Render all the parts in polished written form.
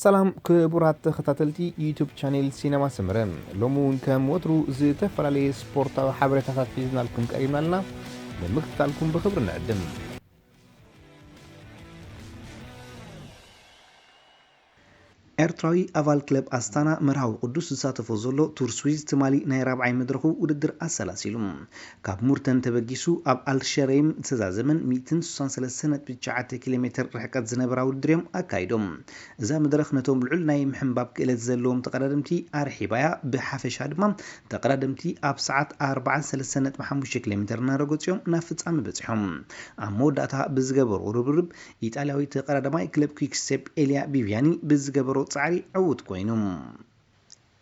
سلام كبرات تختاتلتي يوتيوب شانيل سينما سمرم لومون كم وترو زي تفرالي سبورتا وحبرة تخاتيزنا لكم كأينا لنا لمكتالكم بخبر نعدم ኤርትራዊ ኣቫል ክለብ ኣስታና መርሃዊ ቅዱስ ዝሳተፎ ዘሎ ቱር ስዊዝ ትማሊ ናይ ራብዓይ መድረኹ ውድድር ኣሰላሲሉ ካብ ሙርተን ተበጊሱ ኣብ ኣልሸረይም ተዛዘመን 163.9 ኪሎ ሜትር ርሕቀት ዝነበራ ውድድር እዮም ኣካይዶም እዛ መድረኽ ነቶም ልዑል ናይ ምሕንባብ ክእለት ዘለዎም ተቀዳድምቲ ኣርሒባያ ብሓፈሻ ድማ ተቀዳድምቲ ኣብ ሰዓት 43.5 ኪሎ ሜትር እናረገፅዮም ናብ ፍጻመ በፂሖም ኣብ መወዳእታ ብዝገበሩ ርብርብ ኢጣልያዊ ተቀዳዳማይ ክለብ ኩዊክስቴፕ ኤልያ ቢቪያኒ ብዝገበሩ ጻዕሪ ዕውት ኮይኖም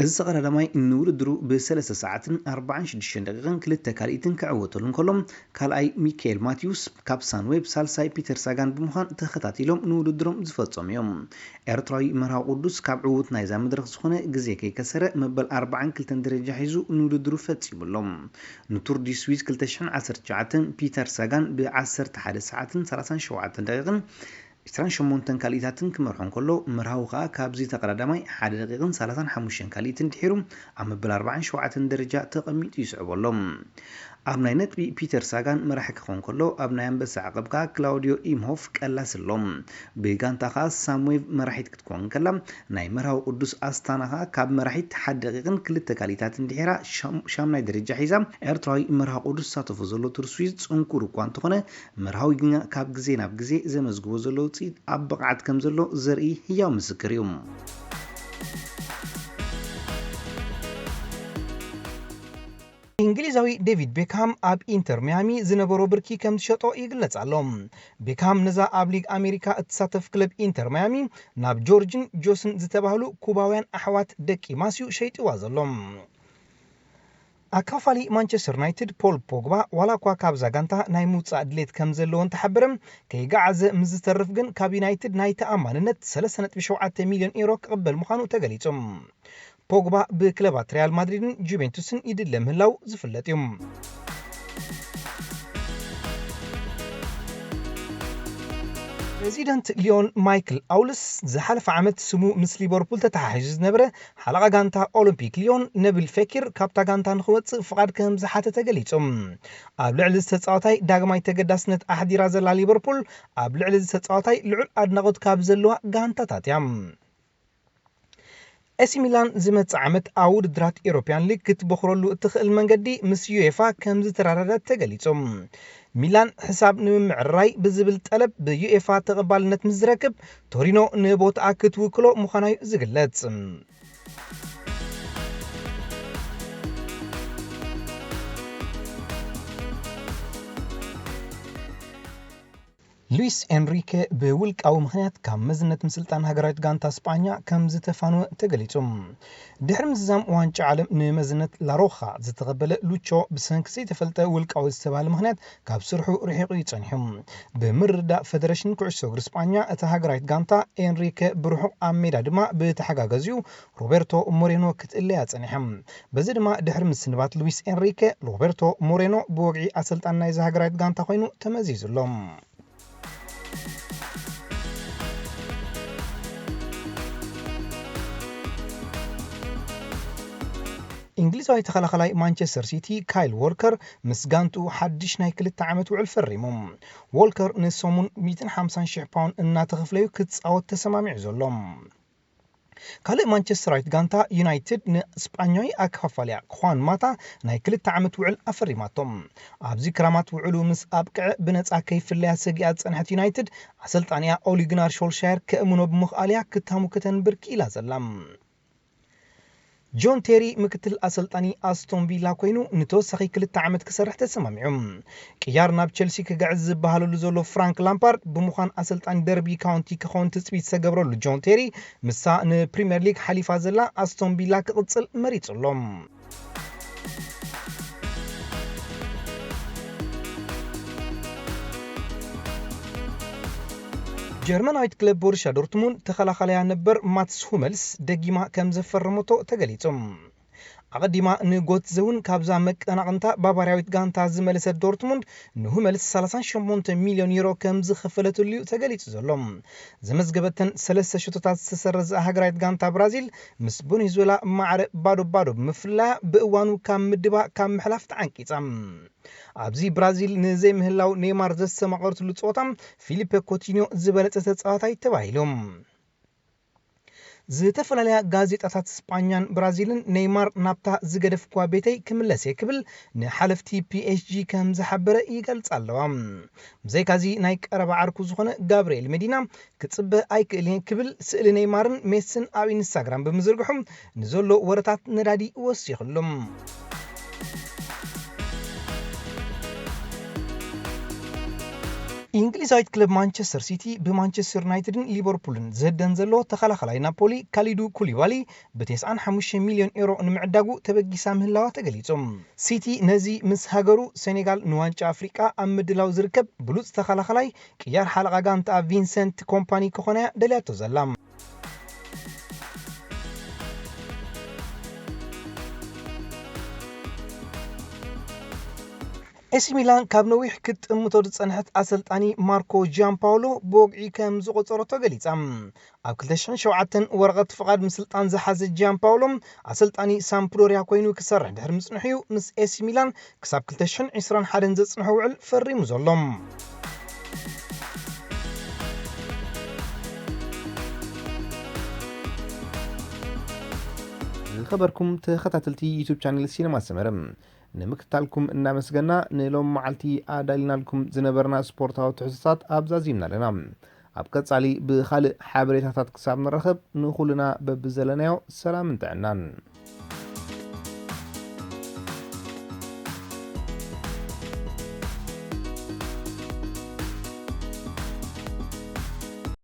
እዚ ተቀዳዳማይ ንውድድሩ ብ3 ሰዓትን 46 ደቂቃን ክልተ ካልኢትን ክዕወተሉን ከሎም ካልኣይ ሚካኤል ማቲዩስ ካብ ሳንዌብ ሳልሳይ ፒተር ሳጋን ብምዃን ተኸታቲሎም ንውድድሮም ዝፈጸሙ እዮም ኤርትራዊ መርሃዊ ቅዱስ ካብ ዕውት ናይዛ መድረኽ ዝኾነ ግዜ ከይከሰረ መበል 42 ደረጃ ሒዙ ንውድድሩ ፈጺሙሎም ንቱር ዲ ስዊዝ 2019 ፒተር ሳጋን ብ11 ሰዓትን 37 ደቂቃን 28 ካልኢታትን ክመርሖን ከሎ መርሃዊ ከዓ ካብዚ ተቀዳዳማይ 1 ደቂቃን 35 ካልኢትን ድሒሩ ኣብ መበል 47 ደረጃ ተቐሚጡ ይስዕበሎም ኣብ ናይ ነጥቢ ፒተር ሳጋን መራሒ ክኾን ከሎ ኣብ ናይ ኣንበሳ ዓቐብ ከዓ ክላውዲዮ ኢምሆፍ ቀላስሎም ብጋንታ ከዓ ሳሙዌቭ መራሒት ክትኮን ከላ ናይ መርሃዊ ቅዱስ ኣስታና ከዓ ካብ መራሒት 1 ደቂቃን 2 ካልኢታትን ድሒራ ሻምናይ ደረጃ ሒዛ ኤርትራዊ መርሃዊ ቅዱስ ሳተፎ ዘሎ ቱር ስዊዝ ጽንኩር እኳ እንተኾነ መርሃዊ ግን ካብ ግዜ ናብ ግዜ ዘመዝግቦ ዘሎ ውፅኢት ኣብ ብቕዓት ከም ዘሎ ዘርኢ ህያው ምስክር እዩ እንግሊዛዊ ዴቪድ ቤካም ኣብ ኢንተር ሚያሚ ዝነበሮ ብርኪ ከም ዝሸጦ ይግለጽ ኣሎ ቤካም ነዛ ኣብ ሊግ ኣሜሪካ እትሳተፍ ክለብ ኢንተር ሚያሚ ናብ ጆርጅን ጆስን ዝተባህሉ ኩባውያን ኣሕዋት ደቂ ማስዩ ሸይጥዋ ዘሎ ኣካፋሊ ማንቸስተር ዩናይትድ ፖል ፖግባ ዋላኳ ካብ ዛጋንታ ናይ ምውፃእ ድሌት ከም ዘለዎን ተሓብረም ከይጋዓዘ ምዝተርፍ ግን ካብ ዩናይትድ ናይ ተኣማንነት 3.7 ሚልዮን ዩሮ ክቅበል ምዃኑ ተገሊጾም ፖግባ ብክለባት ሪያል ማድሪድን ጁቬንቱስን ይድለ ምህላው ዝፍለጥ እዩ ፕሬዚደንት ሊዮን ማይክል አውልስ ዝሓለፈ ዓመት ስሙ ምስ ሊቨርፑል ተተሓሒዙ ዝነበረ ሓለቓ ጋንታ ኦሎምፒክ ሊዮን ነብል ፌኪር ካብታ ጋንታ ንኽወፅእ ፍቓድ ከም ዝሓተ ተገሊጾም ኣብ ልዕሊ ዝተፃወታይ ዳግማይ ተገዳስነት ኣሕዲራ ዘላ ሊቨርፑል ኣብ ልዕሊ ዝተፃወታይ ልዑል ኣድናቆት ካብ ዘለዋ ጋንታታት እያ ኤሲ ሚላን ዝመጽእ ዓመት ኣብ ውድድራት ኤውሮፕያን ሊግ ክትበኽረሉ እትኽእል መንገዲ ምስ ዩኤፋ ከም ዝተራረደት ተገሊጾም ሚላን ሕሳብ ንምምዕራይ ብዝብል ጠለብ ብዩኤፋ ተቐባልነት ምስ ዝረክብ ቶሪኖ ንቦታኣ ክትውክሎ ምዃናዩ ዝግለጽ ሉዊስ ኤንሪኬ ብውልቃዊ ምኽንያት ካብ መዝነት ምስልጣን ሃገራዊት ጋንታ ስጳኛ ከም ዝተፋነወ ተገሊጹም ድሕሪ ምዝዛም ዋንጫ ዓለም ንመዝነት ላሮኻ ዝተቐበለ ሉቾ ብሰንኪ ዘይተፈልጠ ውልቃዊ ዝተባህለ ምኽንያት ካብ ስርሑ ርሒቑ ይጸኒሑ ብምርዳእ ፌደሬሽን ኩዕሶ እግሪ ስጳኛ እታ ሃገራዊት ጋንታ ኤንሪኬ ብርሑቕ ኣብ ሜዳ ድማ ብተሓጋገዝኡ ሮቤርቶ ሞሬኖ ክትእለያ ጸኒሖም በዚ ድማ ድሕሪ ምስንባት ሉዊስ ኤንሪኬ ሮቤርቶ ሞሬኖ ብወግዒ ኣሰልጣን ናይዛ ሃገራዊት ጋንታ ኮይኑ ተመዚዙሎም እንግሊዛዊ ተኸላኸላይ ማንቸስተር ሲቲ ካይል ዎልከር ምስ ጋንቱ ሓድሽ ናይ 2 ዓመት ውዕል ፈሪሞም ዎልከር ንሰሙን 150,000 ፓውንድ እናተኸፍለዩ ክትጻወት ተሰማሚዑ ዘሎም ካልእ ማንቸስተራዊት ጋንታ ዩናይትድ ንስጳኛዊ ኣካፋልያ ኳን ማታ ናይ 2 ዓመት ውዕል ኣፈሪማቶም ኣብዚ ክራማት ውዕሉ ምስ ኣብቅዕ ብነፃ ከይፍለያ ሰጊኣ ፀንሐት ዩናይትድ ኣሰልጣንያ ኦሊ ጉናር ሾልሻየር ከእምኖ ብምኽኣልያ ክታሙክተን ብርኪ ኢላ ዘላም ጆን ቴሪ ምክትል ኣሰልጣኒ ኣስቶን ቪላ ኮይኑ ንተወሳኺ 2 ዓመት ክሰርሕ ተሰማሚዑም ቅያር ናብ ቸልሲ ክገዕዝ ዝበሃለሉ ዘሎ ፍራንክ ላምፓርድ ብምዃን ኣሰልጣኒ ደርቢ ካውንቲ ክኾን ትፅቢት ዝተገብረሉ ጆን ቴሪ ምሳ ንፕሪምየር ሊግ ሓሊፋ ዘላ ኣስቶን ቪላ ክቕፅል መሪጹሎም ጀርመናዊት ክለብ ቦሩሲያ ዶርትሙንድ ተኸላኸለያ ነበር ማትስ ሁመልስ ደጊማ ከም ዘፈረመቶ ተገሊጾም ኣቀዲማ ንጎት ዘውን ካብዛ መቀናቅንታ ባባርያዊት ጋንታ ዝመለሰት ዶርትሙንድ ንሁመልስ 38 ሚልዮን ዩሮ ከም ዝኸፈለትሉ ተገሊጹ ዘሎ ዘመዝገበተን 3 ሸቶታት ዝተሰረዘ ሃገራዊት ጋንታ ብራዚል ምስ ቬኔዙዌላ ማዕረ ባዶ ምፍላያ ብእዋኑ ካብ ምድባ ካብ ምሕላፍ ተዓንቂጻ ኣብዚ ብራዚል ንዘይ ምህላው ኔይማር ዘሰማቀርትሉ ጾታ ፊሊፔ ኮቲኒዮ ዝበለጸ ተጻዋታይ ተባሂሎም ዝተፈላልያ ጋዜጣታት ስፓኛን ብራዚልን ኔይማር ናብታ ዝገደፍኳ ቤተይ ክምለስ ክብል ንሓለፍቲ ፒኤስጂ ከም ዝሓበረ ይገልጽ ኣለዋ ብዘይካዚ ናይ ቀረባ ዓርኩ ዝኾነ ጋብርኤል ሜዲና ክጽበ ኣይክእልን ክብል ስእሊ ኔይማርን ሜስን ኣብ ኢንስታግራም ብምዝርግሖም ንዘሎ ወረታት ነዳዲ ወሲኹሎም እንግሊዛዊት ክለብ ማንቸስተር ሲቲ ብማንቸስተር ዩናይትድን ሊቨርፑልን ዝህደን ዘሎ ተኸላኸላይ ናፖሊ ካሊዱ ኩሊባሊ ብ95 ሚልዮን ዩሮ ንምዕዳጉ ተበጊሳ ምህላዋ ተገሊጾም ሲቲ ነዚ ምስ ሃገሩ ሴኔጋል ንዋንጫ ኣፍሪቃ ኣብ ምድላው ዝርከብ ብሉጽ ተኸላኸላይ ቅያር ሓለቓ ጋንታ ቪንሰንት ኮምፓኒ ክኾነ ደልያቶ ዘላ ኤሲ ሚላን ካብ ነዊሕ ክትጥምቶ ዝጸንሐት ኣሰልጣኒ ማርኮ ጃምፓውሎ ቦግዒ ከም ዝቆጸረቶ ገሊጻ ኣብ 2007 ወረቐት ፍቓድ ምስልጣን ዝሓዘ ጃምፓውሎ ኣሰልጣኒ ሳምፕዶሪያ ኮይኑ ክሰርሕ ድሕሪ ምጽንሑ ምስ ኤሲ ሚላን ክሳብ 2021 ዘጽንሖ ውዕል ፈሪሙ ዘሎም ዝኸበርኩም ተኸታተልቲ ዩቲዩብ ቻናል ሲነማ ሰመረም ንምክታልኩም እናመስገና ንሎም መዓልቲ ኣዳሊናልኩም ዝነበርና ስፖርታዊ ትሕዝቶታት ኣብዛዚምና ኣለና ኣብ ቀጻሊ ብኻልእ ሓበሬታታት ክሳብ ንረኸብ ንኹልና በብዘለናዮ ሰላም እንተዕናን